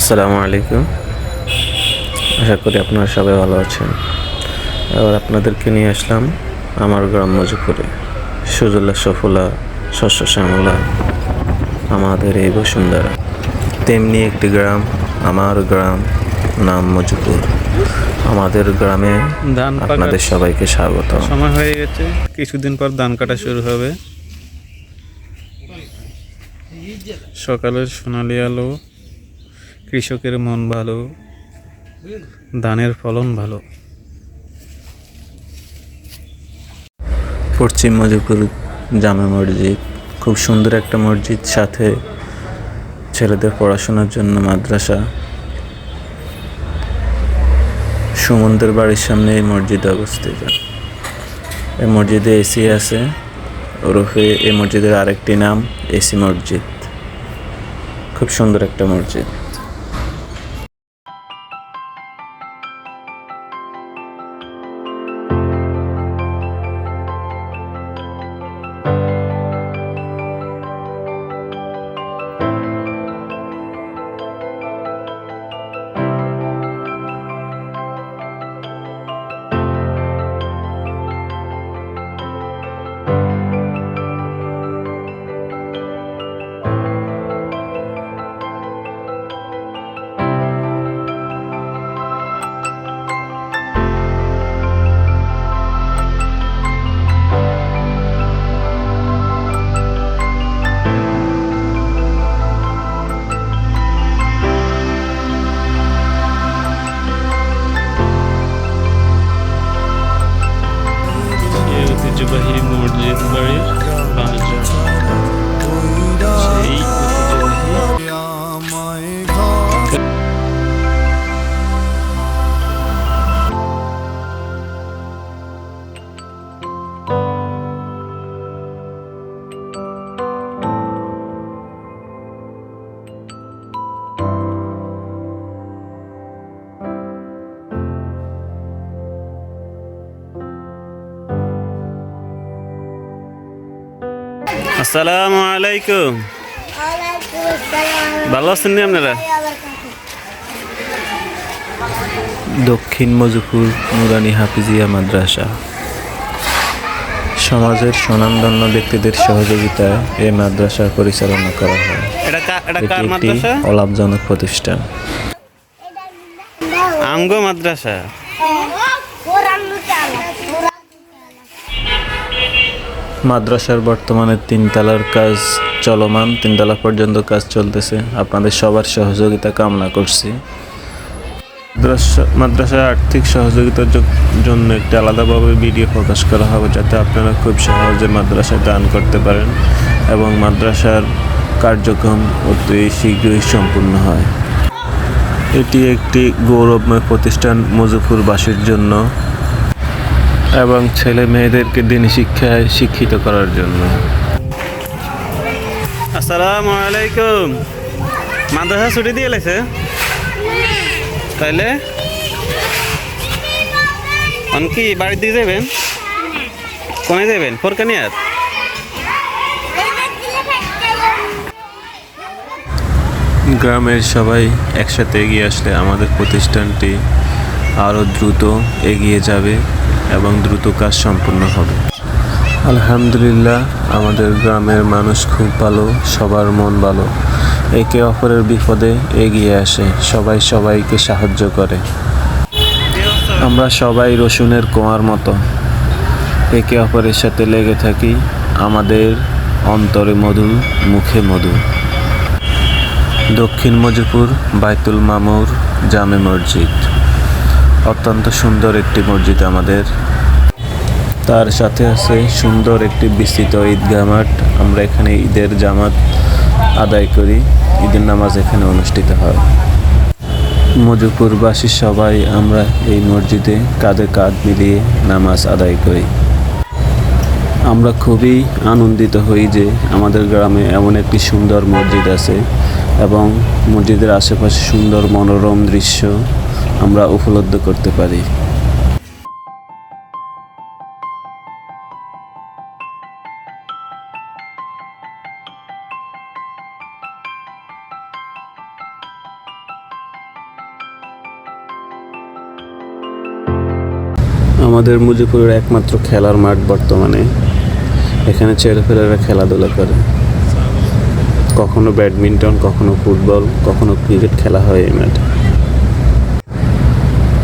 আসসালামু আলাইকুম। আশা করি আপনারা সবাই ভালো আছেন। এবার আপনাদেরকে নিয়ে আসলাম আমার গ্রাম মজুপুরে। সুজলা সফলা, শস্য শ্যামলা আমাদের এই বসুন্ধরা। তেমনি একটি গ্রাম, আমার গ্রাম, নাম মজুপুর। আমাদের গ্রামে ধান পাকার আপনাদের সবাইকে স্বাগত। সময় হয়ে গেছে, কিছুদিন পর ধান কাটা শুরু হবে। সকালের সোনালি আলো, কৃষকের মন ভালো, ধানের ফলন ভালো। পশ্চিম মজুপুর জামে মসজিদ, খুব সুন্দর একটা মসজিদ, সাথে ছেলেদের পড়াশোনার জন্য মাদ্রাসা। সুমনদের বাড়ির সামনে এই মসজিদ অবস্থিত। এই মসজিদে এসি আছে, ওরফে এই মসজিদের আরেকটি নাম এসি মসজিদ। খুব সুন্দর একটা মসজিদ। এই ঐতিহ্যবাহী মসজিদ বাড়ির বাঁশঝাড়, সেই ঐতিহ্যবাহী আসসালামু আলাইকুম। ভালো আছেন নি আপনারা? দক্ষিণ মজুপুর নুরানি হাফিজিয়া মাদ্রাসা। সমাজের স্বনামধন্য ব্যক্তিদের সহযোগিতায় এই মাদ্রাসা পরিচালনা করা হয়। এটা এটি কার একটি মাদ্রাসা? অলাভজনক প্রতিষ্ঠান। আমগো মাদ্রাসা। মাদ্রাসার বর্তমানে 3 তলার কাজ চলমান, 3 তলা পর্যন্ত কাজ চলতেছে। আপনাদের সবার সহযোগিতা কামনা করছি। মাদ্রাসার আর্থিক সহযোগিতার জন্য একটি আলাদাভাবে ভিডিও প্রকাশ করা হবে, যাতে আপনারা খুব সহজে মাদ্রাসায় দান করতে পারেন এবং মাদ্রাসার কার্যক্রম অতি শীঘ্রই সম্পূর্ণ হয়। এটি একটি গৌরবময় প্রতিষ্ঠান মজুপুরবাসীর জন্য এবং ছেলে মেয়েদেরকে দিনী শিক্ষায় শিক্ষিত করার জন্য। আসসালামু আলাইকুম। মাদ্রাসা ছুটি দিয়ে লাইছে তাইলে কি বাড়ির দিকে যাবেন? কোনে যাবেন? ফোরকানিয়াত? গ্রামের সবাই একসাথে এগিয়ে আসলে আমাদের প্রতিষ্ঠানটি আরও দ্রুত এগিয়ে যাবে এবং দ্রুত কাজ সম্পূর্ণ হবে। আলহামদুলিল্লাহ, আমাদের গ্রামের মানুষ খুব ভালো, সবার মন ভালো, একে অপরের বিপদে এগিয়ে আসে, সবাই সবাইকে সাহায্য করে। আমরা সবাই রসুনের কোয়ার মতো একে অপরের সাথে লেগে থাকি। আমাদের অন্তরে মধু, মুখে মধু। দক্ষিণ মজুপুর বাইতুল মামুর জামে মসজিদ অত্যন্ত সুন্দর একটি মসজিদ আমাদের। তার সাথে আছে সুন্দর একটি বিস্তৃত ঈদগাহ মাঠ। আমরা এখানে ঈদের জামাত আদায় করি, ঈদের নামাজ এখানে অনুষ্ঠিত হয়। মজুপুরবাসী সবাই আমরা এই মসজিদে কাঁধে কাঁধ মিলিয়ে নামাজ আদায় করি। আমরা খুবই আনন্দিত হই যে আমাদের গ্রামে এমন একটি সুন্দর মসজিদ আছে এবং মসজিদের আশেপাশে সুন্দর মনোরম দৃশ্য আমরা উপলব্ধি করতে পারি। আমাদের মুজিবপুরের একমাত্র খেলার মাঠ বর্তমানে। এখানে ছেলেপেলেরা খেলাধুলা করে, কখনো ব্যাডমিন্টন, কখনো ফুটবল, কখনো ক্রিকেট খেলা হয় এই মাঠে।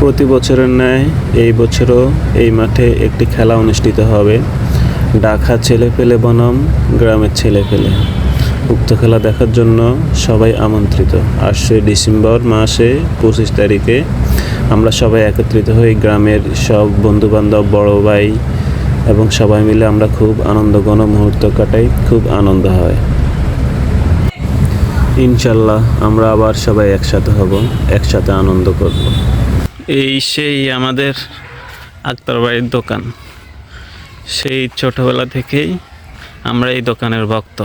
প্রতি বছরের ন্যায় এই বছরও এই মাঠে একটি খেলা অনুষ্ঠিত হবে। ঢাকা ছেলেপেলে বনাম গ্রামের ছেলেপেলে। উক্ত খেলা দেখার জন্য সবাই আমন্ত্রিত। 8 ডিসেম্বর মাসে 25 তারিখে আমরা সবাই একত্রিত হই, গ্রামের সব বন্ধুবান্ধব, বড় ভাই এবং সবাই মিলে আমরা খুব আনন্দঘন মুহূর্ত কাটাই, খুব আনন্দ হয়। ইনশাল্লাহ আমরা আবার সবাই একসাথে হব, একসাথে আনন্দ করব। এই সেই আমাদের আক্তার বাড়ির দোকান। সেই ছোটবেলা থেকেই আমরা এই দোকানের ভক্ত।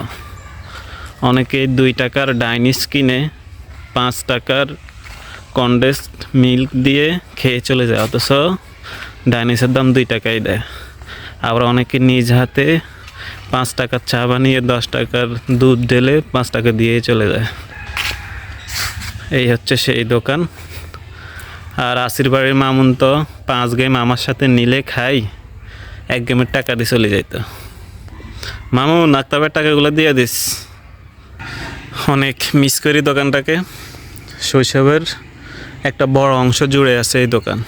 অনেকেই 2 টাকার ডাইনিস কিনে 5 টাকার কনডেন্সড মিল্ক দিয়ে খেয়ে চলে যায়, অথচ ডাইনিসের দাম 2 টাকাই দেয়। আবার অনেকে নিজ হাতে 5 টাকার চা বানিয়ে 10 টাকার দুধ ঢেলে 5 টাকা দিয়েই চলে যায়। এই হচ্ছে সেই দোকান। আর আসির বাড়ির মামুন তো 5 গেম আমার সাথে নিলে খাই, 1 গেমের টাকা দিয়ে চলে যাইতো। মামুন, আক্তাবের টাকাগুলো দিয়ে দিস। অনেক মিস করি দোকানটাকে। শৈশবের একটা বড় অংশ জুড়ে আছে এই দোকান।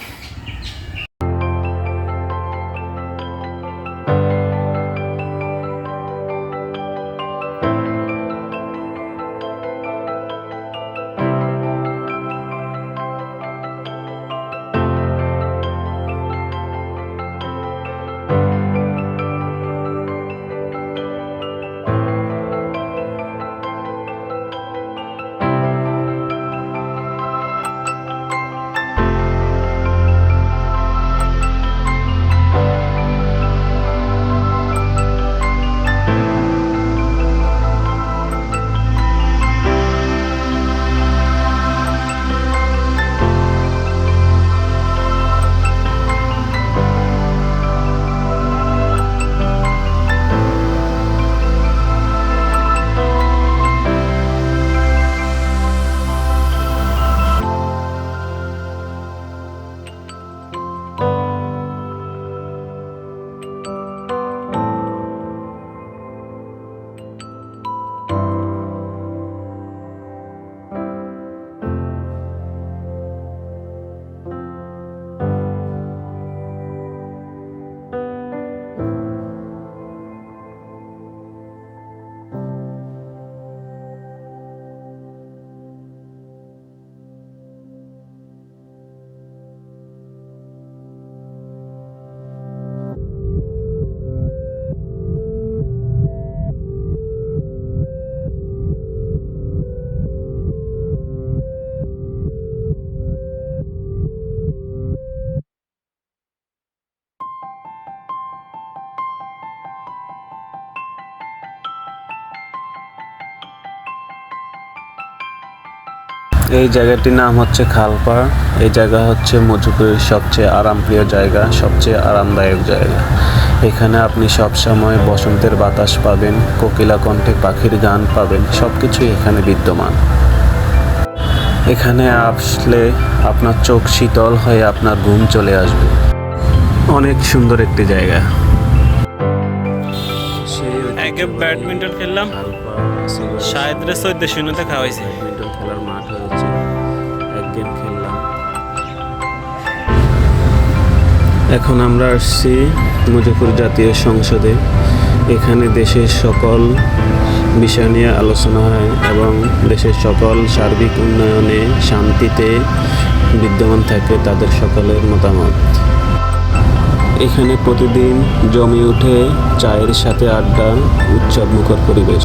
এই জায়গাটির নাম হচ্ছে খালপাড়। এই জায়গা হচ্ছে মুজিবপুরের সবচেয়ে আরামপ্রিয় জায়গা, সবচেয়ে আরামদায়ক জায়গা। এখানে আপনি সব সময় বসন্তের বাতাস পাবেন, কোকিলা কণ্ঠে পাখির গান পাবেন, সব কিছুই এখানে বিদ্যমান। এখানে আসলে আপনার চোখ শীতল হয়ে আপনার ঘুম চলে আসবে। অনেক সুন্দর একটি জায়গা। একে ব্যাডমিন্টন খেললাম, শাহেদরে 14-0 খাওয়াইছে। ব্যাডমিন্টন খেলার মাঠ হয়েছে, 1 গেম খেললাম। এখন আমরা আসছি মুজিবপুর জাতীয় সংসদে। এখানে দেশের সকল বিষয় নিয়ে আলোচনা হয় এবং দেশের সকল সার্বিক উন্নয়নে, শান্তিতে বিদ্যমান থাকে তাদের সকলের মতামত। এখানে প্রতিদিন জমে ওঠে চায়ের সাথে আড্ডা, উৎসব মুখর পরিবেশ।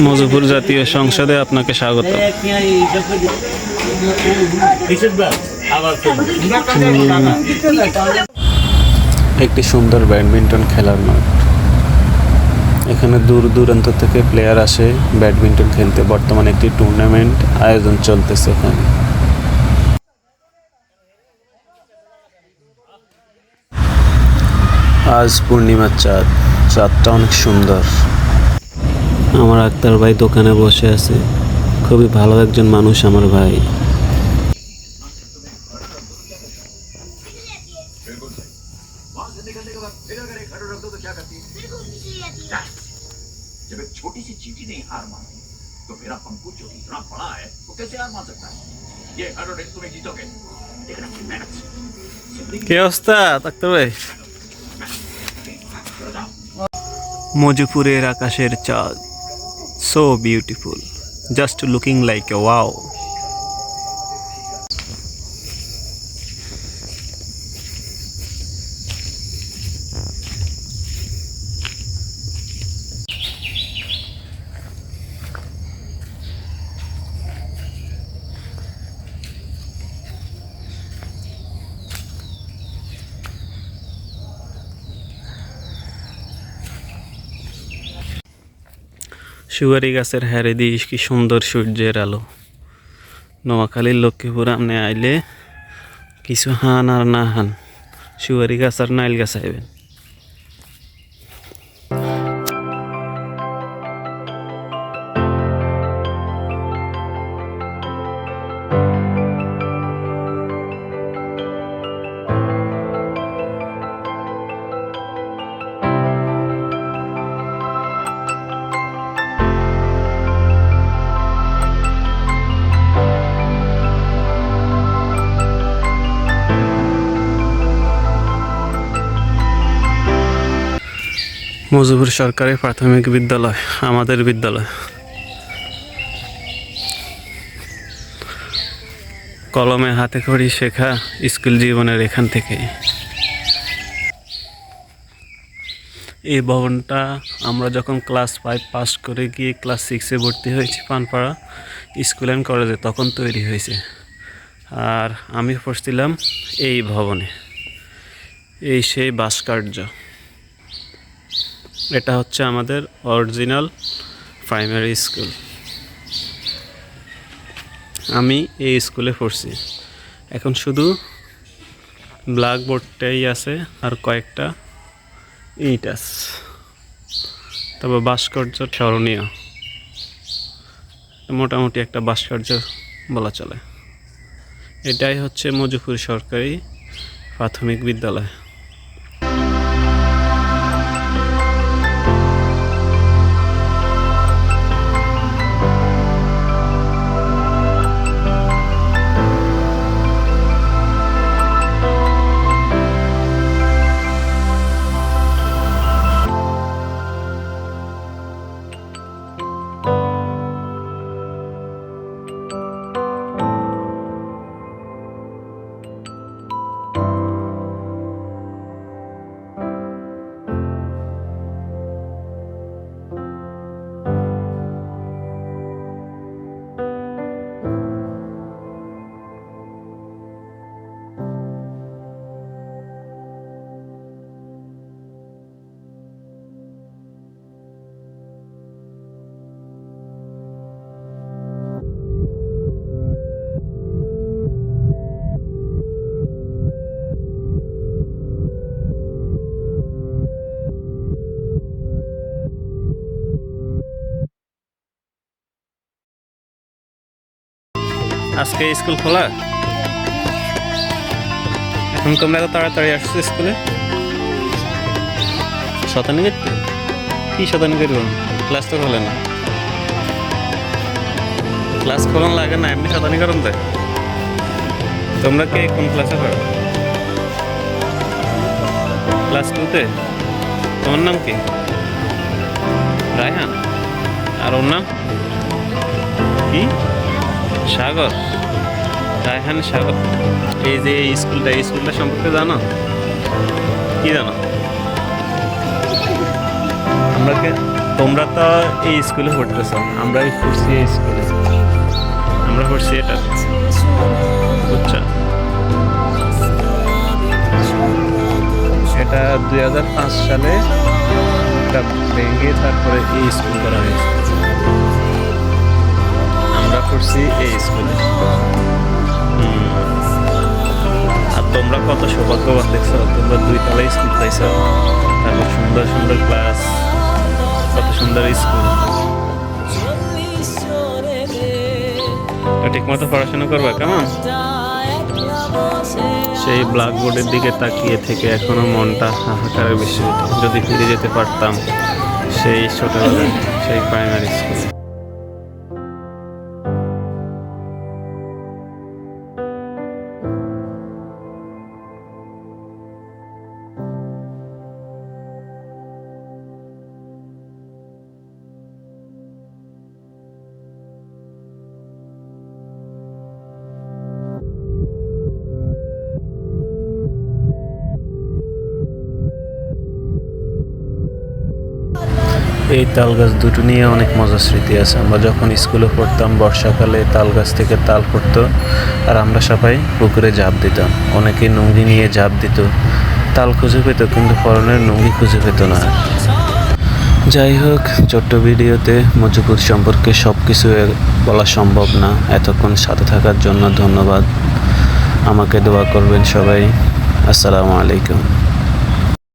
মজুপুর জাতীয় সংসদে আপনাকে স্বাগত। একটি সুন্দর ব্যাডমিন্টন খেলার মাঠ। এখানে দূর দূরান্ত থেকে প্লেয়ার আসে ব্যাডমিন্টন খেলতে। বর্তমানে একটি টুর্নামেন্ট আয়োজন চলতেছে এখানে। আজ পূর্ণিমার চাঁদ, চাঁদটা অনেক সুন্দর। আমার আক্তার ভাই দোকানে বসে আছে, খুবই ভালো একজন মানুষ আমার ভাই। जब एक छोटी सी चींटी ने हार मानी तो मेरा पंखु जो इतना बड़ा है वो कैसे हार मान सकता है? ये हर रेस तुम्हें जीतोगे, देखना अपनी मेहनत से। কি অবস্থা আক্তার ভাই? মজুপুরের আকাশের চাঁদ, so beautiful, just looking like a wow. সুয়ারি গাছের হ্যারে দিয়ে কি সুন্দর সূর্যের আলো। নোয়াখালীর লক্ষ্মীপুর আপনি আইলে কিছু হান আর না হান, সুয়ারি গাছ আর নাইল গাছ আইবেন। মজুপুর সরকারি প্রাথমিক বিদ্যালয় আমাদের বিদ্যালয়। কলমে হাতে খড়ি শেখা স্কুল জীবনের এখান থেকেই। এই ভবনটা আমরা যখন ক্লাস 5 পাস করে গিয়ে ক্লাস 6-এ ভর্তি হয়েছি পানপাড়া স্কুল অ্যান্ড কলেজে, তখন তৈরি হয়েছে। আর আমি পড়ছিলাম এই ভবনে। এই সেই ভাস্কর্য। এটা হচ্ছে আমাদের অরিজিনাল প্রাইমারি স্কুল। আমি এই স্কুলে পড়ছি। এখন শুধু ব্ল্যাকবোর্ডটাই আছে আর কয়েকটা ইট আছে। তবে ভাস্কর্য স্মরণীয়, মোটামুটি একটা ভাস্কর্য বলা চলে। এটাই হচ্ছে মজুপুর সরকারি প্রাথমিক বিদ্যালয়। আজকে স্কুল খোলা? এখন তোমরা এত তাড়াতাড়ি আসছো স্কুলে? শতানি করতে? কি শতানি করব? ক্লাস তো খোলে না। ক্লাস খোলন লাগে না, এমনি শতানি করুন তাই। তোমরা কে কোন ক্লাসে পড়ো? ক্লাস 2-তে? তোমার নাম কি? রায়হান। আর ওর নাম কি? সাগর। রায়হান স্বাগত। এই যে এই স্কুলটা সম্পর্কে জানো? কি জানো? তোমরা তো এই স্কুলে পড়তেছ, আমরা পড়ছি এই স্কুলে, আমরা পড়ছি এটা, বুঝছো? এটা 2005 সালে এটা ভেঙে তারপরে এই স্কুল করা হয়েছে। আমরা পড়ছি এই স্কুলে। আর তোমরা কত সৌভাগ্যবান দেখছো, তোমরা 2 তলায় স্কুল পাইছো, তারপর সুন্দর সুন্দর ক্লাস, কত সুন্দর স্কুল। ঠিক মতো পড়াশোনা করবা কেমন? সেই ব্ল্যাকবোর্ডের দিকে তাকিয়ে থেকে এখনো মনটা হাহাকারের বিষয়। যদি ফিরে যেতে পারতাম সেই ছোটবেলায়, সেই প্রাইমারি স্কুলে। এই তাল গাছ দুটো নিয়ে অনেক মজার স্মৃতি আছে। আমরা যখন স্কুলে পড়তাম বর্ষাকালে তাল গাছ থেকে তাল পড়তো আর আমরা সবাই পুকুরে ঝাঁপ দিতাম। অনেকে লুঙ্গি নিয়ে ঝাঁপ দিত, তাল খুঁজে পেত কিন্তু পরনের লুঙ্গি খুঁজে পেত না। যাই হোক, ছোট্ট ভিডিওতে মজুপুর সম্পর্কে সব কিছু বলা সম্ভব না। এতক্ষণ সাথে থাকার জন্য ধন্যবাদ। আমাকে দোয়া করবেন সবাই। আসসালামু আলাইকুম।